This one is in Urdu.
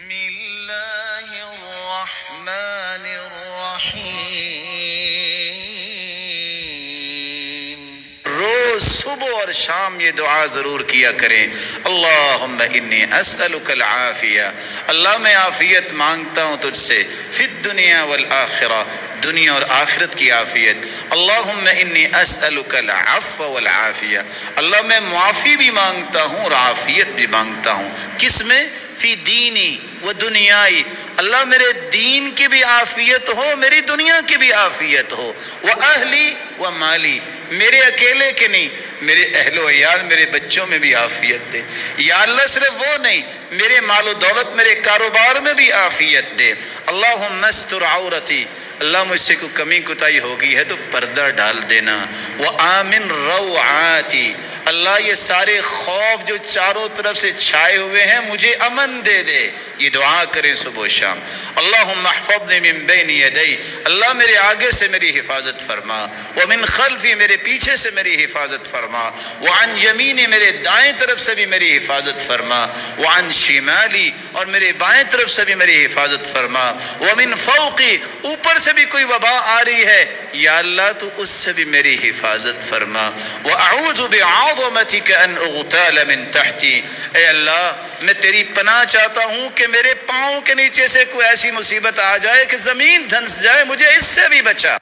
بسم اللہ الرحمن الرحیم۔ روز صبح اور شام یہ دعا ضرور کیا کریں، اللہم انی اسألک العافیہ، اللہ میں عافیت مانگتا ہوں تجھ سے، فی الدنیا والآخرہ، دنیا اور آخرت کی عافیت، اللہم انی اسألک العفو والعافیہ، اللہ میں معافی بھی مانگتا ہوں اور عافیت بھی مانگتا ہوں، کس میں؟ فی دینی و دنیائی، اللہ میرے دین کی بھی عافیت ہو، میری دنیا کی بھی عافیت ہو، و اہلی و مالی، میرے اکیلے کے نہیں، میرے اہل و عیال، میرے بچوں میں بھی عافیت دے، یا اللہ صرف وہ نہیں، میرے مال و دولت، میرے کاروبار میں بھی عافیت دے، اللہم استر عورتی، اللہ مجھ سے کوئی کمی کوتاہی ہوگی ہے تو پردہ ڈال دینا، وآمن روعاتی، اللہ یہ سارے خوف جو چاروں طرف سے چھائے ہوئے ہیں مجھے امن دے دے، یہ دعا کریں صبح و شام، اللہم احفظنی من بین یدی، اللہ میرے آگے سے میری حفاظت فرما، ومن خلفی، میرے پیچھے سے میری حفاظت فرما، وعن یمینی، میرے دائیں طرف سے بھی میری حفاظت فرما، وعن شمالی، اور میرے بائیں طرف سے بھی میری حفاظت فرما، ومن فوقی، اوپر سے بھی کوئی وبا آ رہی ہے یا اللہ تو اس سے بھی میری حفاظت فرما، وَأَعُوذُ بِعَظَمَتِكَ أَنْ أُغْتَالَ مِنْ تَحْتِي، اے اللہ میں تیری پناہ چاہتا ہوں کہ میرے پاؤں کے نیچے سے کوئی ایسی مصیبت آ جائے کہ زمین دھنس جائے، مجھے اس سے بھی بچا۔